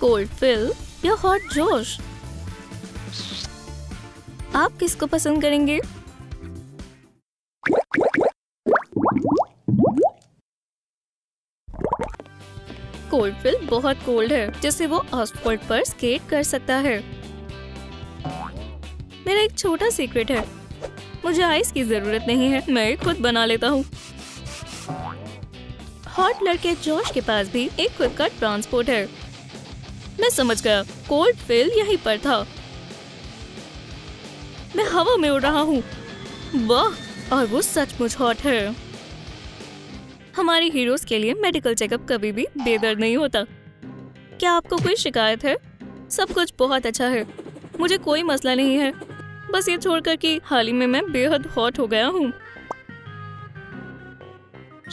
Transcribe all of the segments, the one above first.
Cold fill या hot जोश? आप किसको पसंद करेंगे? कोल्ड फिल बहुत कोल्ड है, जिससे वो आसफॉल्ट पर स्केट कर सकता है। मेरा एक छोटा सीक्रेट है, मुझे आइस की जरूरत नहीं है, मैं खुद बना लेता हूँ। हॉट लड़के जोश के पास भी एक खुद का ट्रांसपोर्ट है। मैं समझ गया, कोल्ड फिल यहीं पर था। मैं हवा में उड़ रहा हूँ। वाह, और वो सचमुच हॉट है। हमारे हीरोज के लिए मेडिकल चेकअप कभी भी बेदर्द नहीं होता। क्या आपको कोई शिकायत है? सब कुछ बहुत अच्छा है, मुझे कोई मसला नहीं है। बस ये छोड़कर कि हाल ही में मैं बेहद हॉट हो गया हूँ।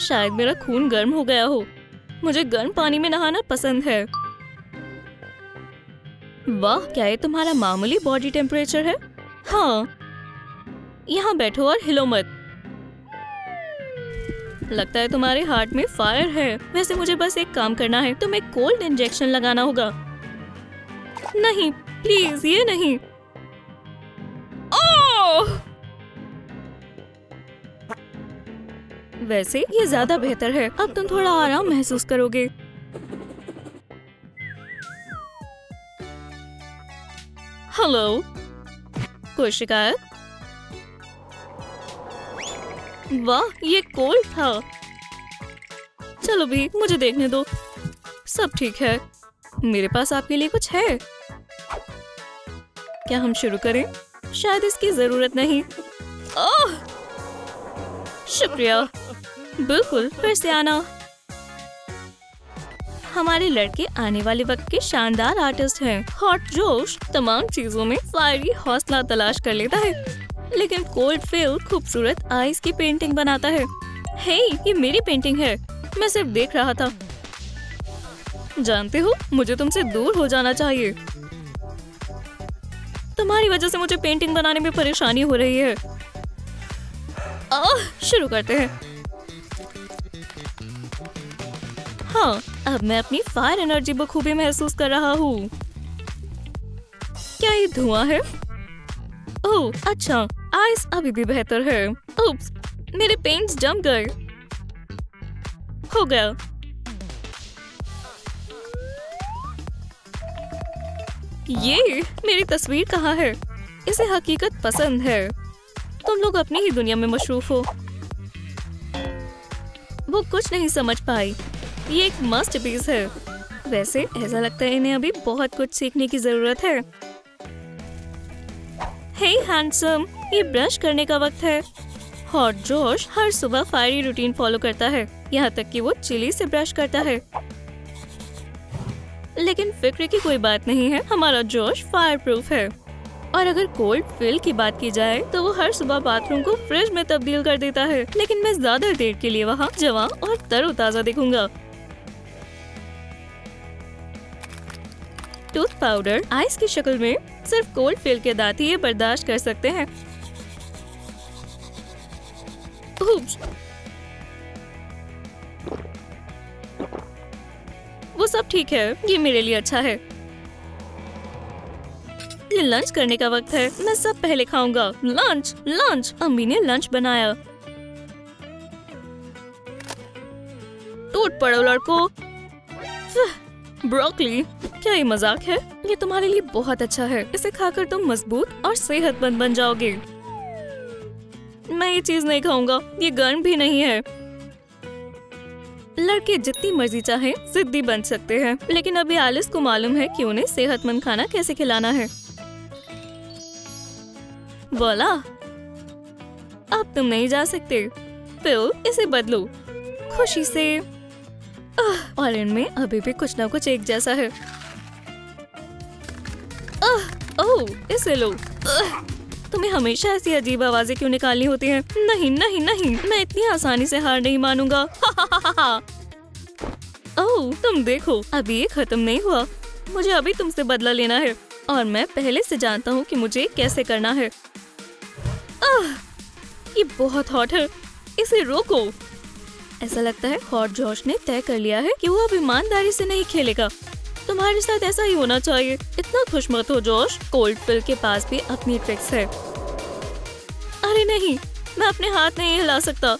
शायद मेरा खून गर्म हो गया हो। मुझे गर्म पानी में नहाना पसंद है। वाह, क्या ये तुम्हारा मामूली बॉडी टेम्परेचर है? हाँ, यहाँ बैठो और हिलो मत। लगता है तुम्हारे हार्ट में फायर है। वैसे मुझे बस एक काम करना है, तुम्हें कोल्ड इंजेक्शन लगाना होगा। नहीं प्लीज, ये नहीं। ओह! वैसे ये ज्यादा बेहतर है, अब तुम थोड़ा आराम महसूस करोगे। हेलो, कोई शिकायत? वाह, ये कोल्ड था। चलो भी, मुझे देखने दो। सब ठीक है। मेरे पास आपके लिए कुछ है। क्या हम शुरू करें? शायद इसकी जरूरत नहीं। ओह, शुक्रिया। बिल्कुल, फिर से आना। हमारे लड़के आने वाले वक्त के शानदार आर्टिस्ट हैं। हॉट जोश तमाम चीजों में फायरी हौसला तलाश कर लेता है, लेकिन कोल्ड फिल खूबसूरत आइस की पेंटिंग बनाता है। हे, ये मेरी पेंटिंग है, मैं सिर्फ देख रहा था। जानते हो, मुझे तुमसे दूर हो जाना चाहिए। तुम्हारी वजह से मुझे पेंटिंग बनाने में परेशानी हो रही है। शुरू करते हैं। हाँ, अब मैं अपनी फायर एनर्जी बखूबी महसूस कर रहा हूँ। क्या ये धुआं है? ओह अच्छा, आइस अभी भी बेहतर है। उप्स, मेरे पेंट्स जम गए। हो गया। ये मेरी तस्वीर कहाँ है? इसे हकीकत पसंद है। तुम लोग अपनी ही दुनिया में मशरूफ हो। वो कुछ नहीं समझ पाई। ये एक मास्टरपीस है। वैसे ऐसा लगता है इन्हें अभी बहुत कुछ सीखने की जरूरत है। हे हैंडसम, ये ब्रश करने का वक्त है। हॉट जोश हर सुबह फायरी रूटीन फॉलो करता है, यहाँ तक कि वो चिली से ब्रश करता है। लेकिन फिक्र की कोई बात नहीं है, हमारा जोश फायर प्रूफ है। और अगर कोल्ड फिल की बात की जाए तो वो हर सुबह बाथरूम को फ्रिज में तब्दील कर देता है। लेकिन मैं ज्यादा देर के लिए वहाँ जवां और तरोताजा दिखूंगा। टूथ पाउडर आइस की शक्ल में, सिर्फ कोल्ड फिल के दांत ही ये बर्दाश्त कर सकते हैं। वो सब ठीक है, ये मेरे लिए अच्छा है। ये लंच करने का वक्त है, मैं सब पहले खाऊंगा। लंच लंच, अम्मी ने लंच बनाया। टूट पड़ो लड़को। ब्रोकली, क्या ये मजाक है? ये तुम्हारे लिए बहुत अच्छा है, इसे खाकर तुम मजबूत और सेहतमंद बन जाओगे। मैं ये चीज नहीं खाऊंगा, ये गर्म भी नहीं है। लड़के जितनी मर्जी चाहे जिद्दी बन सकते हैं, लेकिन अभी एलिस को मालूम है कि उन्हें सेहतमंद खाना कैसे खिलाना है। बोला, अब तुम नहीं जा सकते। फिल, इसे बदलो खुशी से। और इनमें अभी भी कुछ ना कुछ एक जैसा है। ओह, इसे लो। तुम्हें हमेशा ऐसी अजीब आवाजें क्यों निकालनी होती हैं? नहीं नहीं नहीं, मैं इतनी आसानी से हार नहीं मानूंगा। ओह, तुम देखो, अभी ये खत्म नहीं हुआ। मुझे अभी तुमसे बदला लेना है, और मैं पहले से जानता हूँ कि मुझे कैसे करना है। ये बहुत हॉट है, इसे रोको। ऐसा लगता है हॉट जॉश ने तय कर लिया है कि वो अब ईमानदारी से नहीं खेलेगा। तुम्हारे साथ ऐसा ही होना चाहिए। इतना खुश मत हो जॉश, कोल्ड फिल के पास भी अपनी ट्रिक्स है। अरे नहीं, मैं अपने हाथ नहीं हिला सकता।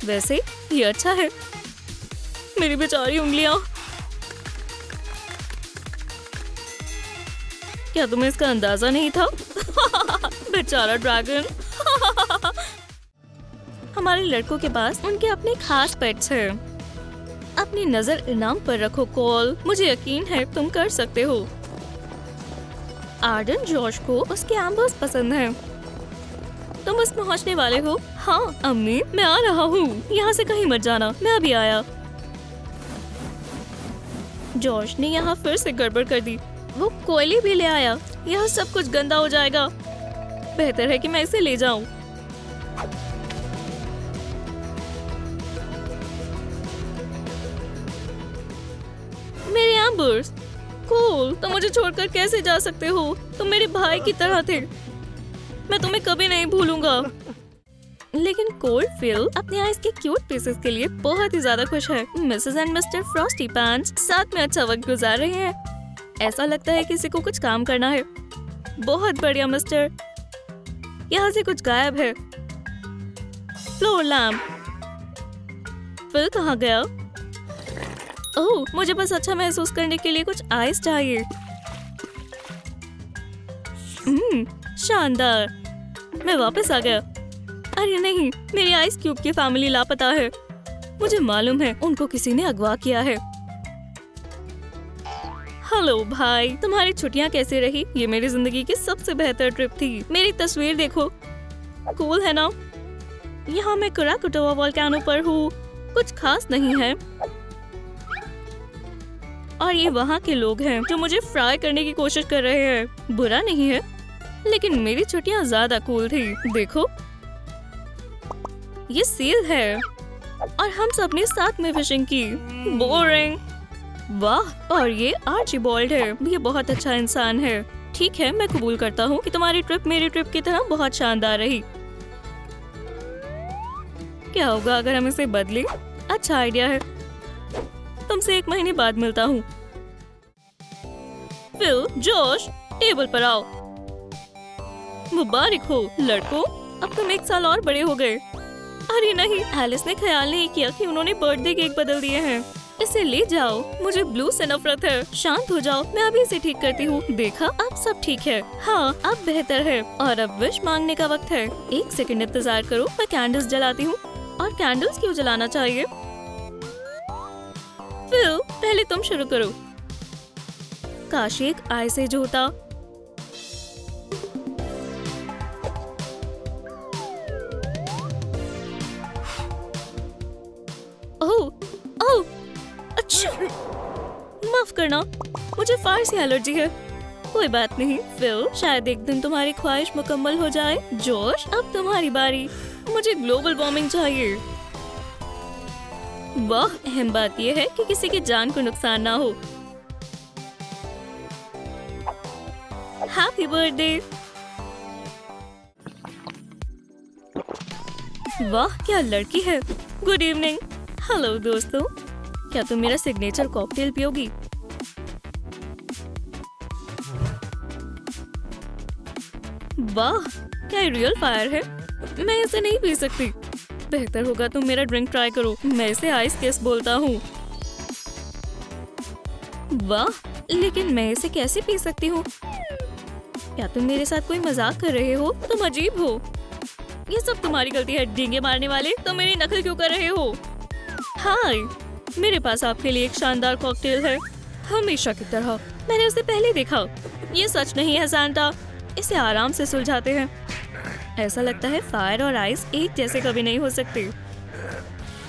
वैसे ये अच्छा है। मेरी बेचारी उंगलियां। क्या तुम्हें इसका अंदाजा नहीं था? बेचारा ड्रैगन। हमारे लड़कों के पास उनके अपने खास पेट्स हैं। अपनी नजर इनाम पर रखो कॉल, मुझे यकीन है तुम कर सकते हो। आर्डन जॉश को उसके एम्बर्स पसंद हैं। तुम बस पहुंचने वाले हो। हाँ अम्मी, मैं आ रहा हूँ। यहाँ से कहीं मत जाना, मैं अभी आया। जॉश ने यहाँ फिर से गड़बड़ कर दी। वो कोयले भी ले आया। यहाँ सब कुछ गंदा हो जाएगा। बेहतर है कि मैं इसे ले जाऊं। मेरे एम्बर्स। कोल, तुम मुझे छोड़कर कैसे जा सकते हो? तुम मेरे भाई की तरह थे। मैं तुम्हें कभी नहीं भूलूंगा। लेकिन कोल्ड फिल अपने आइस के क्यूट पीसेस के लिए बहुत ही ज्यादा खुश है। Mrs and mister Frosty pants साथ में अच्छा वक्त गुजार रहे हैं। ऐसा लगता है किसी को कुछ काम करना है। बहुत बढ़िया मिस्टर। यहाँ से कुछ गायब है। Floor lamp. फिल कहाँ गया? ओह, मुझे बस अच्छा महसूस करने के लिए कुछ आइस चाहिए। शानदार। मैं वापस आ गया। अरे नहीं, मेरी आइस क्यूब की फैमिली लापता है। मुझे मालूम है उनको किसी ने अगवा किया है। हेलो भाई, तुम्हारी छुट्टियां कैसे रही? ये मेरी जिंदगी की सबसे बेहतर ट्रिप थी। मेरी तस्वीर देखो, कूल है ना? यहाँ मैं कराकुटोवा वोल्केनो पर हूँ। कुछ खास नहीं है। और ये वहाँ के लोग हैं जो मुझे फ्राई करने की कोशिश कर रहे हैं। बुरा नहीं है, लेकिन मेरी छुट्टियां ज्यादा कूल थी। देखो, ये सील है और हम सब ने साथ में फिशिंग की। बोरिंग। वाह, और ये आर्चिबाल्ड है। ये बहुत अच्छा इंसान है। ठीक है, मैं कबूल करता हूँ कि तुम्हारी ट्रिप मेरी ट्रिप की तरह बहुत शानदार रही। क्या होगा अगर हम इसे बदलें? अच्छा आइडिया है। तुमसे 1 महीने बाद मिलता हूँ। फिल, जॉश, टेबल पर आओ। मुबारक हो लड़कों, अब तुम 1 साल और बड़े हो गए। अरे नहीं, एलिस ने ख्याल नहीं किया कि उन्होंने बर्थडे केक बदल दिए हैं। इसे ले जाओ, मुझे ब्लू से नफरत है। शांत हो जाओ, मैं अभी इसे ठीक करती हूँ। देखा, अब सब ठीक है। हाँ, अब बेहतर है। और अब विश मांगने का वक्त है। 1 सेकंड इंतजार करो, मैं कैंडल्स जलाती हूँ। और कैंडल्स क्यों जलाना चाहिए? फिल, पहले तुम शुरू करो। काश एक आय से जो होता। ओह, ओह, अच्छा, माफ करना, मुझे फायर से एलर्जी है। कोई बात नहीं फिल, शायद एक दिन तुम्हारी ख्वाहिश मुकम्मल हो जाए। जॉश, अब तुम्हारी बारी। मुझे ग्लोबल वार्मिंग चाहिए। वाह, अहम बात यह है कि किसी की जान को नुकसान ना हो। Happy birthday. वाह, क्या लड़की है। Good evening. हेलो दोस्तों, क्या तुम मेरा सिग्नेचर कॉकटेल पियोगी? वाह, क्या ये रियल फायर है? मैं इसे नहीं पी सकती। बेहतर होगा तुम मेरा ड्रिंक ट्राई करो। मैं इसे आइस केस बोलता हूँ। वाह, लेकिन मैं इसे कैसे पी सकती हूँ? क्या तुम मेरे साथ कोई मजाक कर रहे हो? तुम अजीब हो। ये सब तुम्हारी गलती है, डींगे मारने वाले। तुम मेरी नकल क्यों कर रहे हो? हाय, मेरे पास आपके लिए एक शानदार कॉकटेल है। हमेशा की तरह। मैंने उसे पहले देखा। ये सच नहीं है सांता। इसे आराम से सुलझाते हैं। ऐसा लगता है फायर और आइस एक जैसे कभी नहीं हो सकते।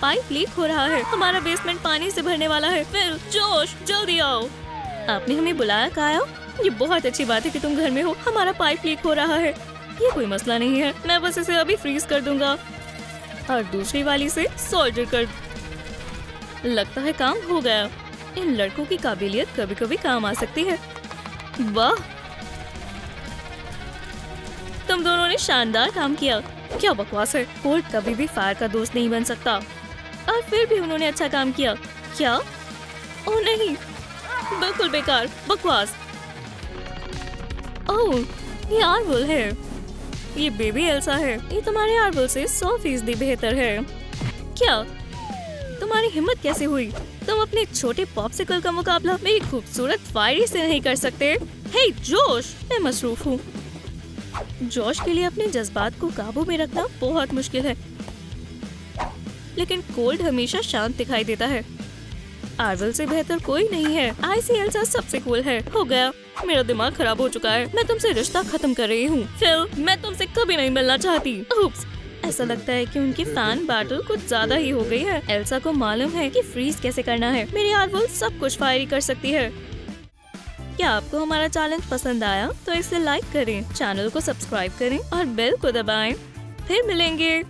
पाइप लीक हो रहा है। हमारा बेसमेंट पानी से भरने वाला है। फिल, जोश, जल्दी आओ। आपने हमें बुलाया काया? ये बहुत अच्छी बात है कि तुम घर में हो। हमारा पाइप लीक हो रहा है। ये कोई मसला नहीं है, मैं बस इसे अभी फ्रीज कर दूंगा और दूसरी वाली से सोल्डर कर। लगता है काम हो गया। इन लड़कों की काबिलियत कभी कभी काम आ सकती है। वाह, तुम दोनों ने शानदार काम किया। क्या बकवास है। कोल्ड कभी भी फायर का दोस्त नहीं बन सकता। और फिर भी उन्होंने अच्छा काम किया। क्या? ओह नहीं, बिल्कुल बेकार, बकवास। ओह, ये आर्वुल है। ये बेबी एल्सा है। ये तुम्हारे आर्वुल से 100% बेहतर है। क्या तुम्हारी हिम्मत कैसे हुई? तुम अपने छोटे पॉप्सिकल का मुकाबला मेरी खूबसूरत फायरी से नहीं कर सकते। हे जोश, मैं मसरूफ हूँ। जोश के लिए अपने जज्बात को काबू में रखना बहुत मुश्किल है, लेकिन कोल्ड हमेशा शांत दिखाई देता है। आर्वुल से बेहतर कोई नहीं है। आइसी एल्सा सबसे कूल है। हो गया, मेरा दिमाग खराब हो चुका है। मैं तुमसे रिश्ता खत्म कर रही हूँ। फिल, मैं तुमसे कभी नहीं मिलना चाहती। उप्स, ऐसा लगता है कि उनकी फैन बैटल कुछ ज्यादा ही हो गई है। एल्सा को मालूम है कि फ्रीज कैसे करना है। मेरी आर्वुल सब कुछ फायरी कर सकती है। क्या आपको हमारा चैलेंज पसंद आया? तो इसे लाइक करें, चैनल को सब्सक्राइब करें और बेल को दबाएं। फिर मिलेंगे।